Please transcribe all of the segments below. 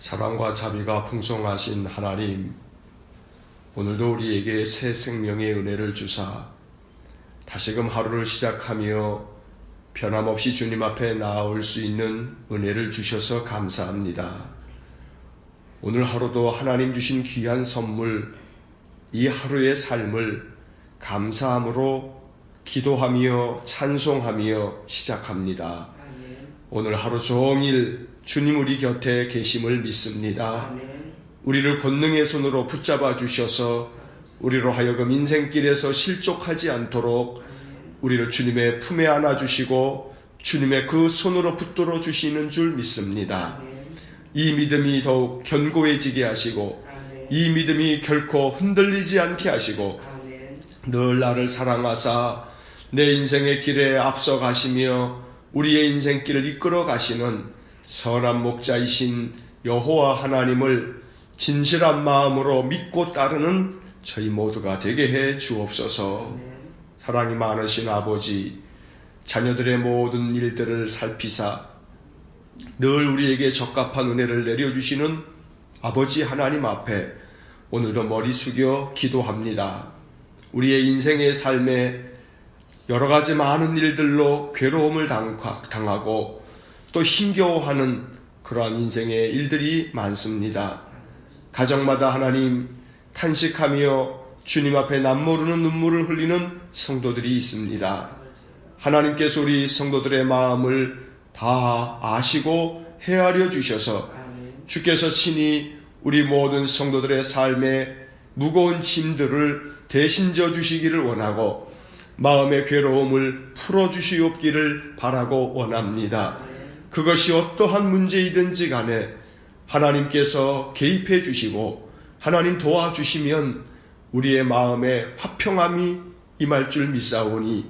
사랑과 자비가 풍성하신 하나님, 오늘도 우리에게 새 생명의 은혜를 주사 다시금 하루를 시작하며 변함없이 주님 앞에 나아올 수 있는 은혜를 주셔서 감사합니다. 오늘 하루도 하나님 주신 귀한 선물, 이 하루의 삶을 감사함으로 기도하며 찬송하며 시작합니다. 오늘 하루 종일 주님 우리 곁에 계심을 믿습니다. 우리를 권능의 손으로 붙잡아 주셔서 우리로 하여금 인생길에서 실족하지 않도록 우리를 주님의 품에 안아주시고 주님의 그 손으로 붙들어 주시는 줄 믿습니다. 이 믿음이 더욱 견고해지게 하시고 이 믿음이 결코 흔들리지 않게 하시고 늘 나를 사랑하사 내 인생의 길에 앞서 가시며 우리의 인생길을 이끌어 가시는 선한 목자이신 여호와 하나님을 진실한 마음으로 믿고 따르는 저희 모두가 되게 해 주옵소서. 사랑이 많으신 아버지, 자녀들의 모든 일들을 살피사 늘 우리에게 적합한 은혜를 내려주시는 아버지 하나님 앞에 오늘도 머리 숙여 기도합니다. 우리의 인생의 삶에 여러 가지 많은 일들로 괴로움을 당하고 또 힘겨워하는 그러한 인생의 일들이 많습니다. 가정마다 하나님 탄식하며 주님 앞에 남모르는 눈물을 흘리는 성도들이 있습니다. 하나님께서 우리 성도들의 마음을 다 아시고 헤아려 주셔서 주께서 친히 우리 모든 성도들의 삶에 무거운 짐들을 대신 져 주시기를 원하고 마음의 괴로움을 풀어주시옵기를 바라고 원합니다. 그것이 어떠한 문제이든지 간에 하나님께서 개입해 주시고 하나님 도와주시면 우리의 마음에 화평함이 임할 줄 믿사오니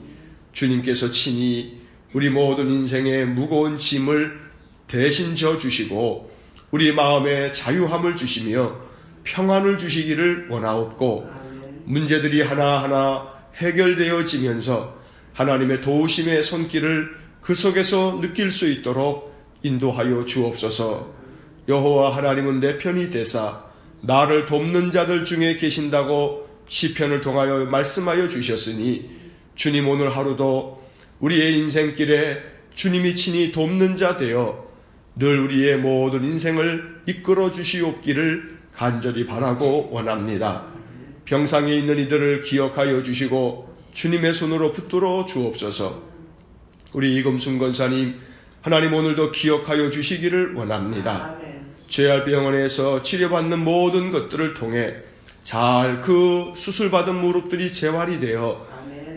주님께서 친히 우리 모든 인생의 무거운 짐을 대신 져 주시고 우리 마음에 자유함을 주시며 평안을 주시기를 원하옵고 문제들이 하나하나 해결되어지면서 하나님의 도우심의 손길을 그 속에서 느낄 수 있도록 인도하여 주옵소서. 여호와 하나님은 내 편이 되사 나를 돕는 자들 중에 계신다고 시편을 통하여 말씀하여 주셨으니 주님 오늘 하루도 우리의 인생길에 주님이 친히 돕는 자 되어 늘 우리의 모든 인생을 이끌어 주시옵기를 간절히 바라고 원합니다. 병상에 있는 이들을 기억하여 주시고 주님의 손으로 붙들어 주옵소서. 우리 이금순 권사님 하나님 오늘도 기억하여 주시기를 원합니다. 죄알 병원에서 치료받는 모든 것들을 통해 잘 그 수술받은 무릎들이 재활이 되어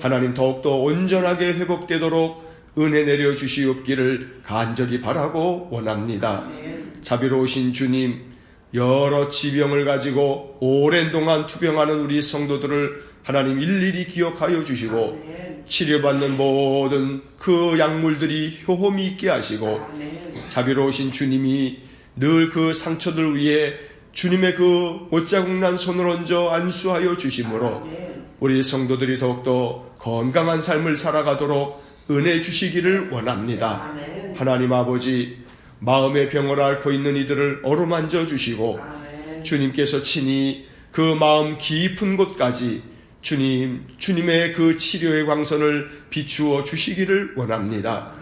하나님 더욱더 온전하게 회복되도록 은혜 내려 주시옵기를 간절히 바라고 원합니다. 자비로우신 주님, 여러 지병을 가지고 오랜 동안 투병하는 우리 성도들을 하나님 일일이 기억하여 주시고 치료받는 모든 그 약물들이 효험이 있게 하시고 자비로우신 주님이 늘 그 상처들 위에 주님의 그 못자국난 손을 얹어 안수하여 주심으로 우리 성도들이 더욱더 건강한 삶을 살아가도록 은혜 주시기를 원합니다. 하나님 아버지, 마음의 병을 앓고 있는 이들을 어루만져 주시고 주님께서 친히 그 마음 깊은 곳까지 주님의 그 치료의 광선을 비추어 주시기를 원합니다.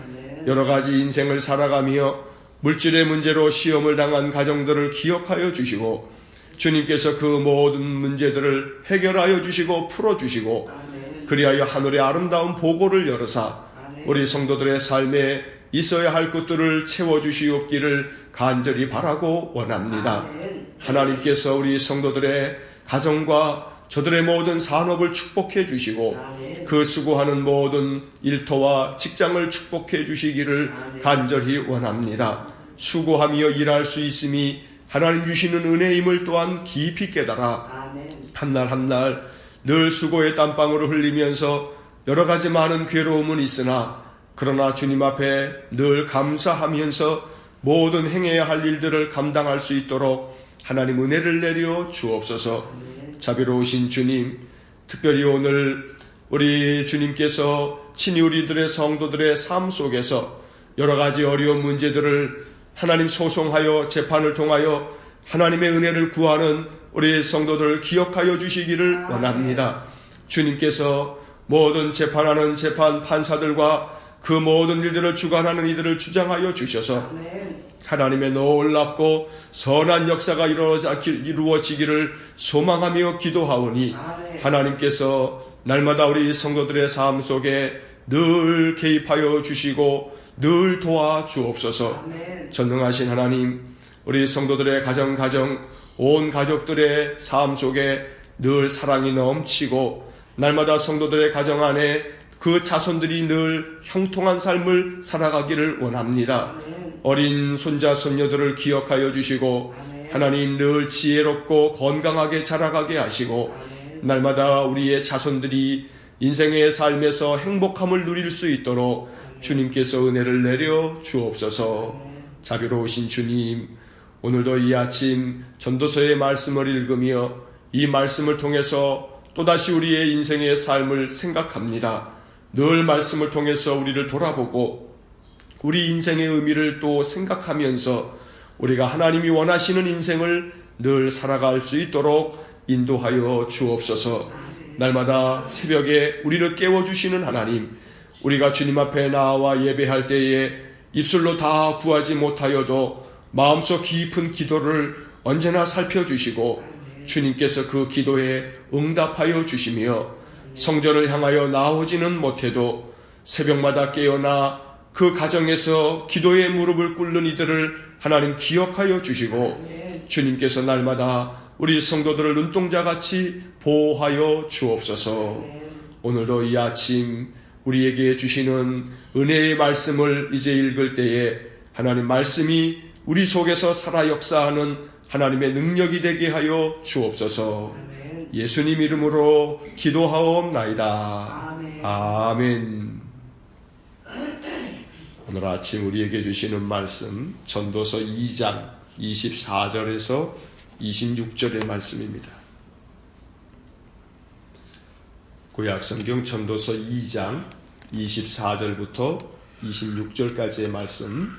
여러 가지 인생을 살아가며 물질의 문제로 시험을 당한 가정들을 기억하여 주시고 주님께서 그 모든 문제들을 해결하여 주시고 풀어주시고 그리하여 하늘의 아름다운 보고를 열어사 우리 성도들의 삶에 있어야 할 것들을 채워주시옵기를 간절히 바라고 원합니다. 하나님께서 우리 성도들의 가정과 저들의 모든 산업을 축복해 주시고 그 수고하는 모든 일터와 직장을 축복해 주시기를 간절히 원합니다. 수고하며 일할 수 있음이 하나님 주시는 은혜임을 또한 깊이 깨달아 한날 한날 늘 수고의 땀방울을 흘리면서 여러 가지 많은 괴로움은 있으나 그러나 주님 앞에 늘 감사하면서 모든 행해야 할 일들을 감당할 수 있도록 하나님 은혜를 내려 주옵소서. 자비로우신 주님, 특별히 오늘 우리 주님께서 친히 우리들의 성도들의 삶 속에서 여러 가지 어려운 문제들을 하나님 소송하여 재판을 통하여 하나님의 은혜를 구하는 우리 성도들 기억하여 주시기를 원합니다. 주님께서 모든 재판하는 재판 판사들과 그 모든 일들을 주관하는 이들을 주장하여 주셔서 하나님의 놀랍고 선한 역사가 이루어지기를 소망하며 기도하오니 하나님께서 날마다 우리 성도들의 삶 속에 늘 개입하여 주시고 늘 도와주옵소서. 전능하신 하나님, 우리 성도들의 가정 온 가족들의 삶 속에 늘 사랑이 넘치고 날마다 성도들의 가정 안에 그 자손들이 늘 형통한 삶을 살아가기를 원합니다. 어린 손자 손녀들을 기억하여 주시고 하나님 늘 지혜롭고 건강하게 자라가게 하시고 날마다 우리의 자손들이 인생의 삶에서 행복함을 누릴 수 있도록 주님께서 은혜를 내려 주옵소서. 자비로우신 주님, 오늘도 이 아침 전도서의 말씀을 읽으며 이 말씀을 통해서 또다시 우리의 인생의 삶을 생각합니다. 늘 말씀을 통해서 우리를 돌아보고 우리 인생의 의미를 또 생각하면서 우리가 하나님이 원하시는 인생을 늘 살아갈 수 있도록 인도하여 주옵소서. 날마다 새벽에 우리를 깨워주시는 하나님, 우리가 주님 앞에 나와 예배할 때에 입술로 다 구하지 못하여도 마음속 깊은 기도를 언제나 살펴주시고 주님께서 그 기도에 응답하여 주시며 성전을 향하여 나오지는 못해도 새벽마다 깨어나 그 가정에서 기도의 무릎을 꿇는 이들을 하나님 기억하여 주시고 주님께서 날마다 우리 성도들을 눈동자같이 보호하여 주옵소서. 오늘도 이 아침 우리에게 주시는 은혜의 말씀을 이제 읽을 때에 하나님 말씀이 우리 속에서 살아 역사하는 하나님의 능력이 되게 하여 주옵소서. 예수님 이름으로 기도하옵나이다. 아멘. 오늘 아침 우리에게 주시는 말씀 전도서 2장 24절에서 26절의 말씀입니다. 구약성경 전도서 2장 24절부터 26절까지의 말씀,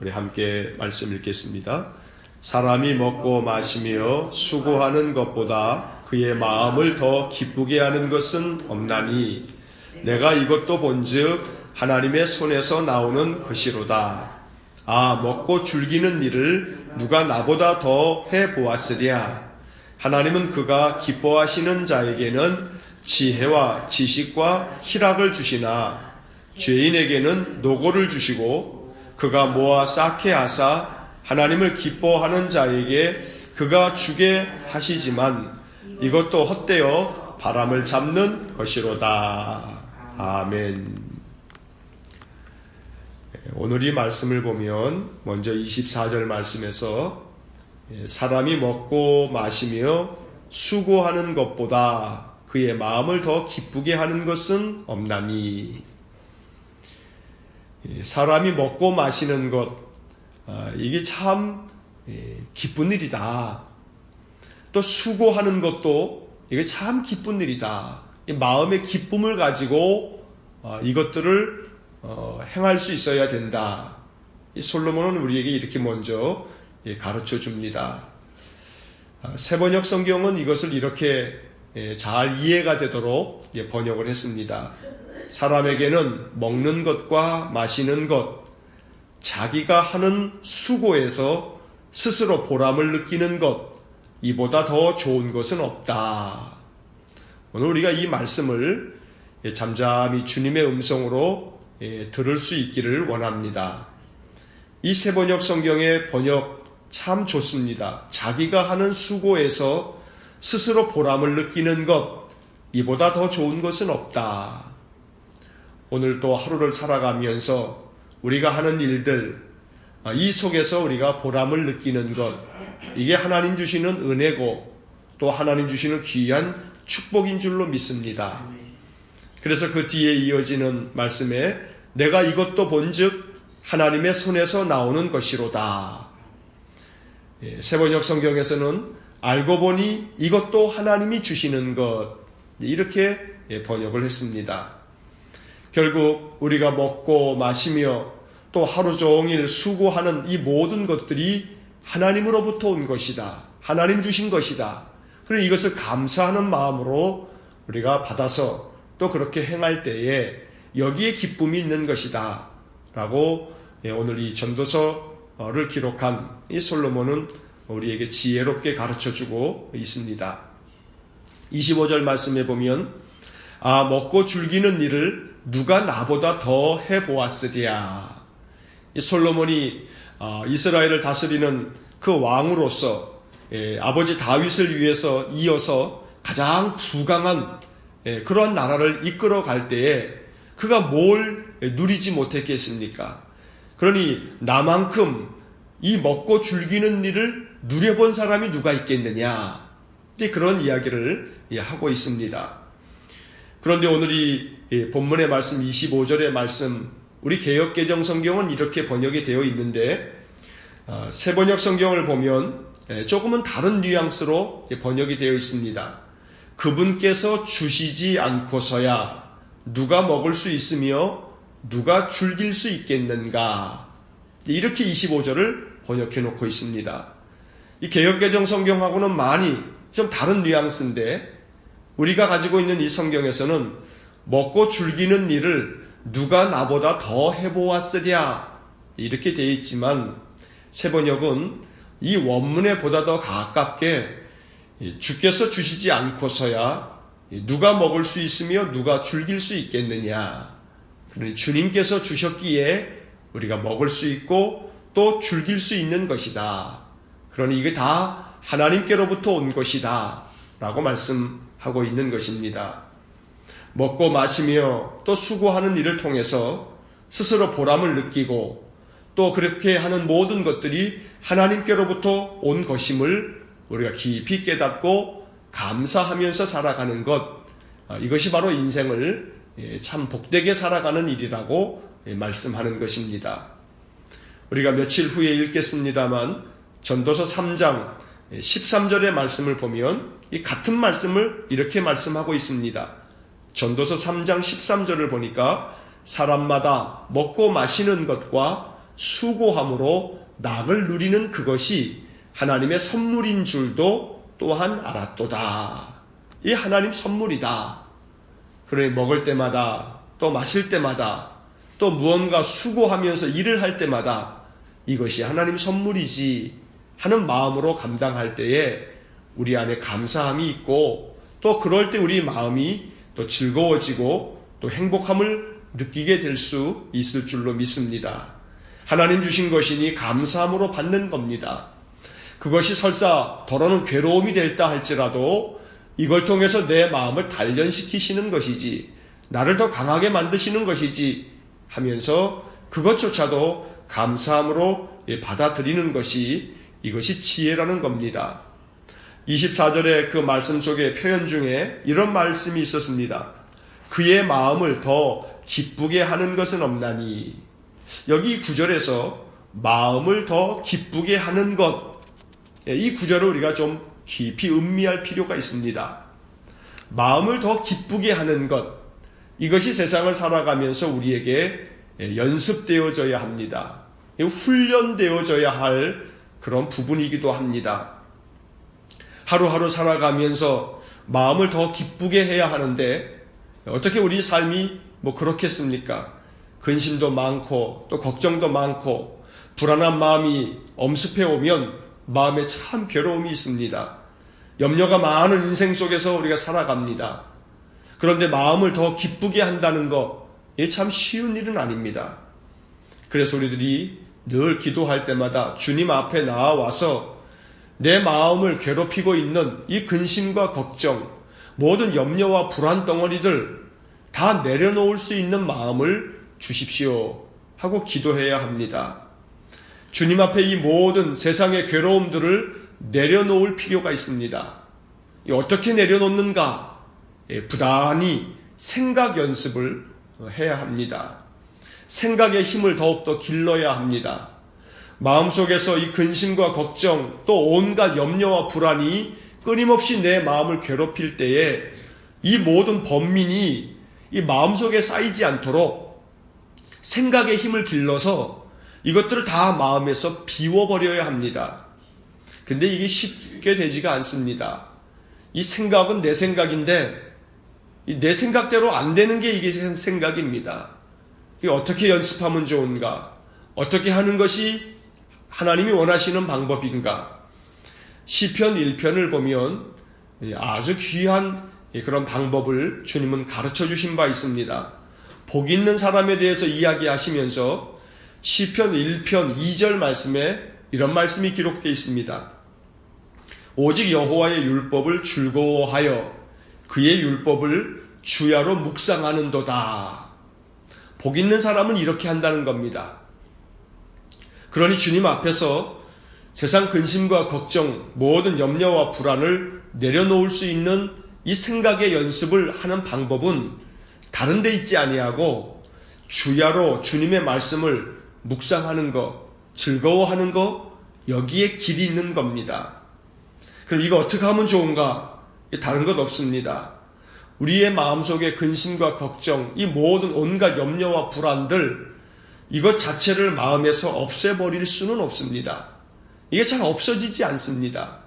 우리 함께 말씀 읽겠습니다. 사람이 먹고 마시며 수고하는 것보다 그의 마음을 더 기쁘게 하는 것은 없나니 내가 이것도 본즉 하나님의 손에서 나오는 것이로다. 먹고 즐기는 일을 누가 나보다 더 해보았으랴. 하나님은 그가 기뻐하시는 자에게는 지혜와 지식과 희락을 주시나 죄인에게는 노고를 주시고 그가 모아 쌓게 하사 하나님을 기뻐하는 자에게 그가 주게 하시지만 이것도 헛되어 바람을 잡는 것이로다. 아멘. 오늘 이 말씀을 보면 먼저 24절 말씀에서 사람이 먹고 마시며 수고하는 것보다 그의 마음을 더 기쁘게 하는 것은 없나니. 사람이 먹고 마시는 것, 이게 참 기쁜 일이다. 또 수고하는 것도 이게 참 기쁜 일이다. 마음의 기쁨을 가지고 이것들을 행할 수 있어야 된다. 이 솔로몬은 우리에게 이렇게 먼저 가르쳐 줍니다. 세번역 성경은 이것을 이렇게 잘 이해가 되도록 번역을 했습니다. 사람에게는 먹는 것과 마시는 것, 자기가 하는 수고에서 스스로 보람을 느끼는 것, 이보다 더 좋은 것은 없다. 오늘 우리가 이 말씀을 잠잠히 주님의 음성으로 들을 수 있기를 원합니다. 이 세번역 성경의 번역 참 좋습니다. 자기가 하는 수고에서 스스로 보람을 느끼는 것, 이보다 더 좋은 것은 없다. 오늘 또 하루를 살아가면서 우리가 하는 일들, 이 속에서 우리가 보람을 느끼는 것, 이게 하나님 주시는 은혜고 또 하나님 주시는 귀한 축복인 줄로 믿습니다. 그래서 그 뒤에 이어지는 말씀에 내가 이것도 본즉 하나님의 손에서 나오는 것이로다. 세번역 성경에서는 알고 보니 이것도 하나님이 주시는 것, 이렇게 번역을 했습니다. 결국 우리가 먹고 마시며 또 하루 종일 수고하는 이 모든 것들이 하나님으로부터 온 것이다. 하나님 주신 것이다. 그리고 이것을 감사하는 마음으로 우리가 받아서 또 그렇게 행할 때에 여기에 기쁨이 있는 것이다. 라고 오늘 이 전도서를 기록한 이 솔로몬은 우리에게 지혜롭게 가르쳐주고 있습니다. 25절 말씀에 보면 먹고 즐기는 일을 누가 나보다 더 해보았으랴. 이 솔로몬이 이스라엘을 다스리는 그 왕으로서 아버지 다윗을 위해서 이어서 가장 부강한 그러한 나라를 이끌어 갈 때에 그가 뭘 누리지 못했겠습니까? 그러니 나만큼 이 먹고 즐기는 일을 누려본 사람이 누가 있겠느냐? 그런 이야기를 하고 있습니다. 그런데 오늘 이 본문의 말씀 25절의 말씀, 우리 개역개정 성경은 이렇게 번역이 되어 있는데 새번역 성경을 보면 조금은 다른 뉘앙스로 번역이 되어 있습니다. 그분께서 주시지 않고서야 누가 먹을 수 있으며 누가 즐길 수 있겠는가? 이렇게 25절을 번역해 놓고 있습니다. 이 개역개정 성경하고는 많이 좀 다른 뉘앙스인데 우리가 가지고 있는 이 성경에서는 먹고 즐기는 일을 누가 나보다 더 해보았으랴 이렇게 되어 있지만 새번역은 이 원문에 보다 더 가깝게 주께서 주시지 않고서야 누가 먹을 수 있으며 누가 즐길 수 있겠느냐. 그러니 주님께서 주셨기에 우리가 먹을 수 있고 또 즐길 수 있는 것이다. 그러니 이게 다 하나님께로부터 온 것이다 라고 말씀하고 있는 것입니다. 먹고 마시며 또 수고하는 일을 통해서 스스로 보람을 느끼고 또 그렇게 하는 모든 것들이 하나님께로부터 온 것임을 우리가 깊이 깨닫고 감사하면서 살아가는 것, 이것이 바로 인생을 참 복되게 살아가는 일이라고 말씀하는 것입니다. 우리가 며칠 후에 읽겠습니다만 전도서 3장 13절의 말씀을 보면 이 같은 말씀을 이렇게 말씀하고 있습니다. 전도서 3장 13절을 보니까 사람마다 먹고 마시는 것과 수고함으로 낙을 누리는 그것이 하나님의 선물인 줄도 또한 알았도다. 이 하나님 선물이다. 그러니 먹을 때마다 또 마실 때마다 또 무언가 수고하면서 일을 할 때마다 이것이 하나님 선물이지 하는 마음으로 감당할 때에 우리 안에 감사함이 있고 또 그럴 때 우리 마음이 또 즐거워지고 또 행복함을 느끼게 될 수 있을 줄로 믿습니다. 하나님 주신 것이니 감사함으로 받는 겁니다. 그것이 설사 더러는 괴로움이 될다 할지라도 이걸 통해서 내 마음을 단련시키시는 것이지 나를 더 강하게 만드시는 것이지 하면서 그것조차도 감사함으로 받아들이는 것이 이것이 지혜라는 겁니다. 24절의 그 말씀 속에 표현 중에 이런 말씀이 있었습니다. 그의 마음을 더 기쁘게 하는 것은 없나니. 여기 구절에서 마음을 더 기쁘게 하는 것, 이 구절을 우리가 좀 깊이 음미할 필요가 있습니다. 마음을 더 기쁘게 하는 것, 이것이 세상을 살아가면서 우리에게 연습되어져야 합니다. 훈련되어져야 할 그런 부분이기도 합니다. 하루하루 살아가면서 마음을 더 기쁘게 해야 하는데 어떻게 우리 삶이 그렇겠습니까? 근심도 많고 또 걱정도 많고 불안한 마음이 엄습해 오면 마음에 참 괴로움이 있습니다. 염려가 많은 인생 속에서 우리가 살아갑니다. 그런데 마음을 더 기쁘게 한다는 것, 이게 참 쉬운 일은 아닙니다. 그래서 우리들이 늘 기도할 때마다 주님 앞에 나와서 내 마음을 괴롭히고 있는 이 근심과 걱정, 모든 염려와 불안 덩어리들 다 내려놓을 수 있는 마음을 주십시오 하고 기도해야 합니다. 주님 앞에 이 모든 세상의 괴로움들을 내려놓을 필요가 있습니다. 어떻게 내려놓는가? 부단히 생각 연습을 해야 합니다. 생각의 힘을 더욱더 길러야 합니다. 마음속에서 이 근심과 걱정 또 온갖 염려와 불안이 끊임없이 내 마음을 괴롭힐 때에 이 모든 번민이 이 마음속에 쌓이지 않도록 생각의 힘을 길러서 이것들을 다 마음에서 비워버려야 합니다. 근데 이게 쉽게 되지가 않습니다. 이 생각은 내 생각인데 내 생각대로 안 되는 게 이게 생각입니다. 이게 어떻게 연습하면 좋은가? 어떻게 하는 것이 하나님이 원하시는 방법인가? 시편 1편을 보면 아주 귀한 그런 방법을 주님은 가르쳐 주신 바 있습니다. 복 있는 사람에 대해서 이야기하시면서 시편 1편 2절 말씀에 이런 말씀이 기록되어 있습니다. 오직 여호와의 율법을 즐거워하여 그의 율법을 주야로 묵상하는도다. 복 있는 사람은 이렇게 한다는 겁니다. 그러니 주님 앞에서 세상 근심과 걱정, 모든 염려와 불안을 내려놓을 수 있는 이 생각의 연습을 하는 방법은 다른 데 있지 아니하고 주야로 주님의 말씀을 묵상하는 것, 즐거워하는 것, 여기에 길이 있는 겁니다. 그럼 이거 어떻게 하면 좋은가? 다른 것 없습니다. 우리의 마음속에 근심과 걱정, 이 모든 온갖 염려와 불안들, 이것 자체를 마음에서 없애버릴 수는 없습니다. 이게 잘 없어지지 않습니다.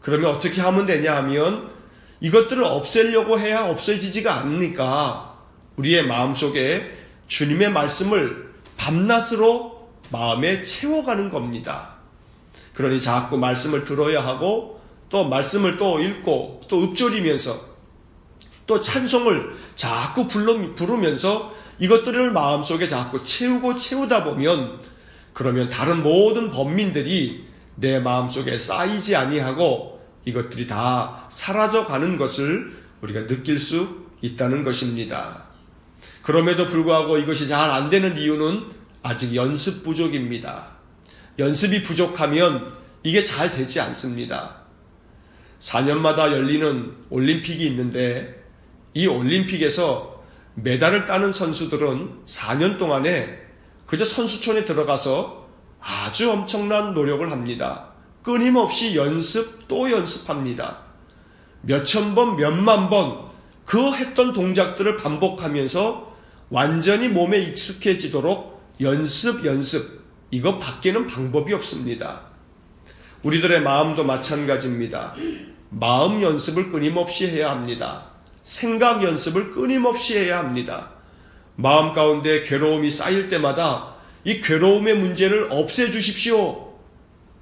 그러면 어떻게 하면 되냐 하면 이것들을 없애려고 해야 없어지지가 않으니까 우리의 마음속에 주님의 말씀을 밤낮으로 마음에 채워가는 겁니다. 그러니 자꾸 말씀을 들어야 하고 또 말씀을 또 읽고 또 읊조리면서 또 찬송을 자꾸 부르면서 이것들을 마음속에 자꾸 채우다 보면 그러면 다른 모든 범민들이 내 마음속에 쌓이지 아니하고 이것들이 다 사라져가는 것을 우리가 느낄 수 있다는 것입니다. 그럼에도 불구하고 이것이 잘 안 되는 이유는 아직 연습 부족입니다. 연습이 부족하면 이게 잘 되지 않습니다. 4년마다 열리는 올림픽이 있는데 이 올림픽에서 메달을 따는 선수들은 4년 동안에 그저 선수촌에 들어가서 아주 엄청난 노력을 합니다. 끊임없이 연습 또 연습합니다. 몇천 번, 몇만 번 그 했던 동작들을 반복하면서 완전히 몸에 익숙해지도록 연습 이것 밖에는 방법이 없습니다. 우리들의 마음도 마찬가지입니다. 마음 연습을 끊임없이 해야 합니다. 생각 연습을 끊임없이 해야 합니다. 마음 가운데 괴로움이 쌓일 때마다 이 괴로움의 문제를 없애주십시오.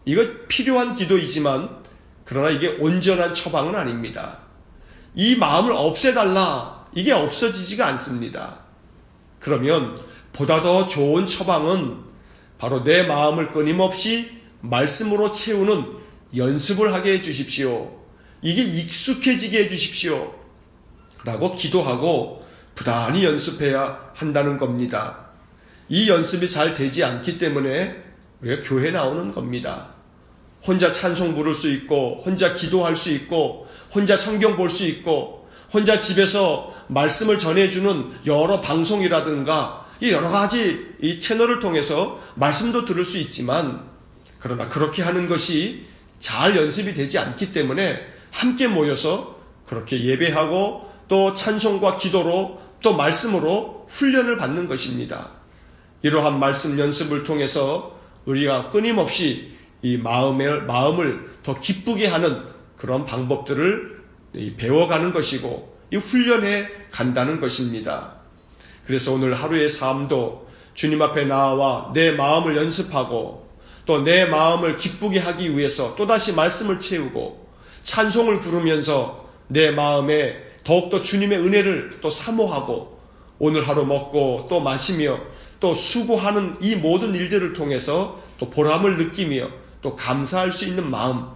이거 필요한 기도이지만 그러나 이게 온전한 처방은 아닙니다. 이 마음을 없애달라. 이게 없어지지가 않습니다. 그러면 보다 더 좋은 처방은 바로 내 마음을 끊임없이 말씀으로 채우는 연습을 하게 해주십시오. 이게 익숙해지게 해주십시오. 라고 기도하고 부단히 연습해야 한다는 겁니다. 이 연습이 잘 되지 않기 때문에 우리가 교회 나오는 겁니다. 혼자 찬송 부를 수 있고 혼자 기도할 수 있고 혼자 성경 볼 수 있고 혼자 집에서 말씀을 전해주는 여러 방송이라든가 이 여러 가지 이 채널을 통해서 말씀도 들을 수 있지만 그러나 그렇게 하는 것이 잘 연습이 되지 않기 때문에 함께 모여서 그렇게 예배하고 또 찬송과 기도로 또 말씀으로 훈련을 받는 것입니다. 이러한 말씀 연습을 통해서 우리가 끊임없이 이 마음을 더 기쁘게 하는 그런 방법들을 배워가는 것이고 이 훈련해 간다는 것입니다. 그래서 오늘 하루의 삶도 주님 앞에 나와 내 마음을 연습하고 또 내 마음을 기쁘게 하기 위해서 또다시 말씀을 채우고 찬송을 부르면서 내 마음에 더욱더 주님의 은혜를 또 사모하고 오늘 하루 먹고 또 마시며 또 수고하는 이 모든 일들을 통해서 또 보람을 느끼며 또 감사할 수 있는 마음,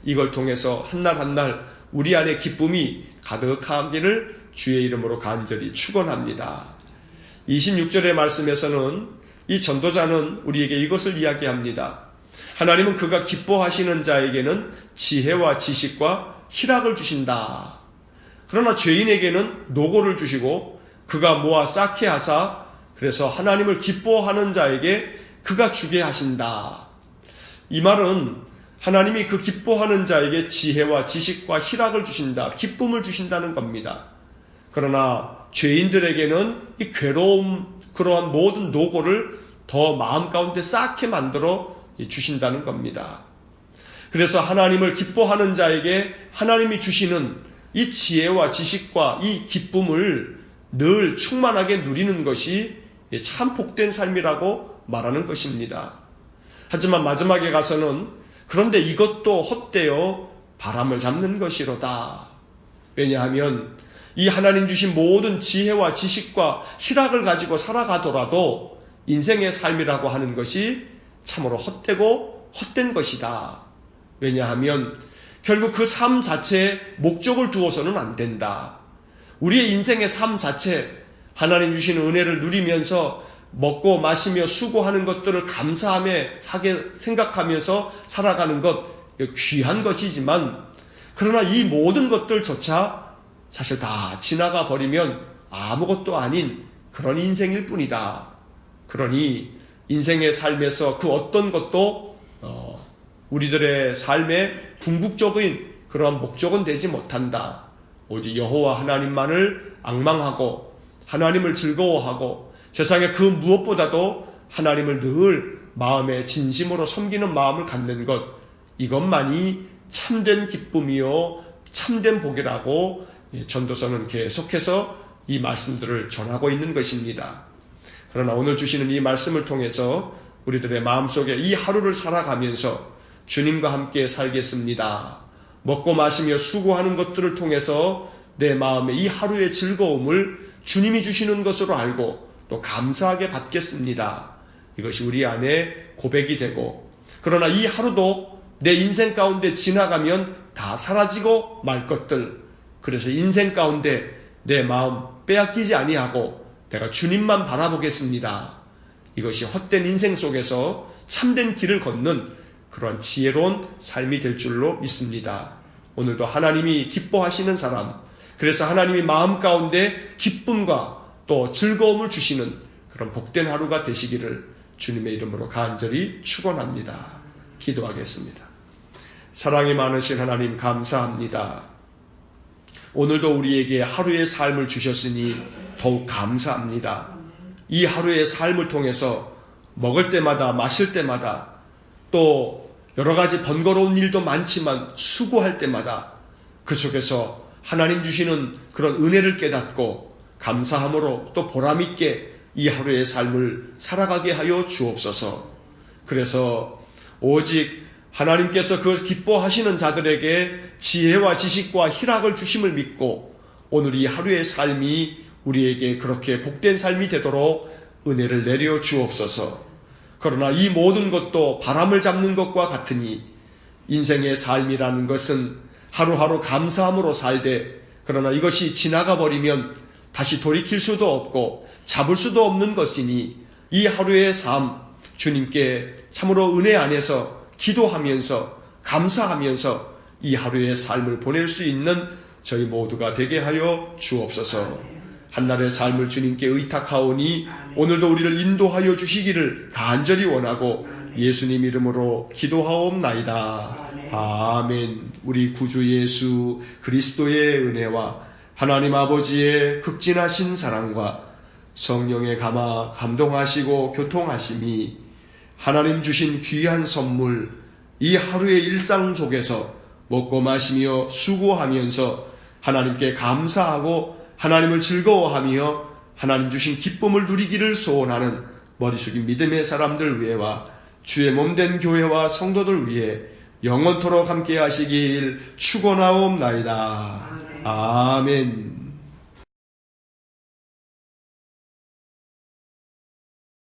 이걸 통해서 한날 한날 우리 안에 기쁨이 가득하기를 주의 이름으로 간절히 축원합니다. 26절의 말씀에서는 이 전도자는 우리에게 이것을 이야기합니다. 하나님은 그가 기뻐하시는 자에게는 지혜와 지식과 희락을 주신다. 그러나 죄인에게는 노고를 주시고 그가 모아 쌓게 하사 그래서 하나님을 기뻐하는 자에게 그가 주게 하신다. 이 말은 하나님이 그 기뻐하는 자에게 지혜와 지식과 희락을 주신다. 기쁨을 주신다는 겁니다. 그러나 죄인들에게는 이 괴로움, 그러한 모든 노고를 더 마음 가운데 쌓게 만들어 주신다는 겁니다. 그래서 하나님을 기뻐하는 자에게 하나님이 주시는 이 지혜와 지식과 이 기쁨을 늘 충만하게 누리는 것이 참 복된 삶이라고 말하는 것입니다. 하지만 마지막에 가서는 그런데 이것도 헛되어 바람을 잡는 것이로다. 왜냐하면 이 하나님 주신 모든 지혜와 지식과 희락을 가지고 살아가더라도 인생의 삶이라고 하는 것이 참으로 헛되고 헛된 것이다. 왜냐하면 결국 그 삶 자체에 목적을 두어서는 안 된다. 우리의 인생의 삶 자체, 하나님 주신 은혜를 누리면서 먹고 마시며 수고하는 것들을 감사하게 생각하면서 살아가는 것, 귀한 것이지만, 그러나 이 모든 것들조차 사실 다 지나가 버리면 아무것도 아닌 그런 인생일 뿐이다. 그러니 인생의 삶에서 그 어떤 것도 우리들의 삶의 궁극적인 그러한 목적은 되지 못한다. 오직 여호와 하나님만을 앙망하고 하나님을 즐거워하고 세상의 그 무엇보다도 하나님을 늘 마음에 진심으로 섬기는 마음을 갖는 것, 이것만이 참된 기쁨이요 참된 복이라고 전도서는 계속해서 이 말씀들을 전하고 있는 것입니다. 그러나 오늘 주시는 이 말씀을 통해서 우리들의 마음속에 이 하루를 살아가면서 주님과 함께 살겠습니다. 먹고 마시며 수고하는 것들을 통해서 내 마음의 이 하루의 즐거움을 주님이 주시는 것으로 알고 또 감사하게 받겠습니다. 이것이 우리 안에 고백이 되고, 그러나 이 하루도 내 인생 가운데 지나가면 다 사라지고 말 것들, 그래서 인생 가운데 내 마음 빼앗기지 아니하고 내가 주님만 바라보겠습니다. 이것이 헛된 인생 속에서 참된 길을 걷는 그러한 지혜로운 삶이 될 줄로 믿습니다. 오늘도 하나님이 기뻐하시는 사람, 그래서 하나님이 마음 가운데 기쁨과 또 즐거움을 주시는 그런 복된 하루가 되시기를 주님의 이름으로 간절히 축원합니다. 기도하겠습니다. 사랑이 많으신 하나님 감사합니다. 오늘도 우리에게 하루의 삶을 주셨으니 더욱 감사합니다. 이 하루의 삶을 통해서 먹을 때마다 마실 때마다 또 여러 가지 번거로운 일도 많지만 수고할 때마다 그 속에서 하나님 주시는 그런 은혜를 깨닫고 감사함으로 또 보람있게 이 하루의 삶을 살아가게 하여 주옵소서. 그래서 오직 하나님께서 그 기뻐하시는 자들에게 지혜와 지식과 희락을 주심을 믿고 오늘 이 하루의 삶이 우리에게 그렇게 복된 삶이 되도록 은혜를 내려 주옵소서. 그러나 이 모든 것도 바람을 잡는 것과 같으니 인생의 삶이라는 것은 하루하루 감사함으로 살되, 그러나 이것이 지나가 버리면 다시 돌이킬 수도 없고 잡을 수도 없는 것이니 이 하루의 삶 주님께 참으로 은혜 안에서 기도하면서 감사하면서 이 하루의 삶을 보낼 수 있는 저희 모두가 되게 하여 주옵소서. 한날의 삶을 주님께 의탁하오니 오늘도 우리를 인도하여 주시기를 간절히 원하고 예수님 이름으로 기도하옵나이다. 아멘. 우리 구주 예수 그리스도의 은혜와 하나님 아버지의 극진하신 사랑과 성령의 감동하시고 교통하심이 하나님 주신 귀한 선물, 이 하루의 일상 속에서 먹고 마시며 수고하면서 하나님께 감사하고 하나님을 즐거워하며 하나님 주신 기쁨을 누리기를 소원하는 머리 숙인 믿음의 사람들 위해와 주의 몸된 교회와 성도들 위해 영원토록 함께 하시길 축원하옵나이다. 아멘.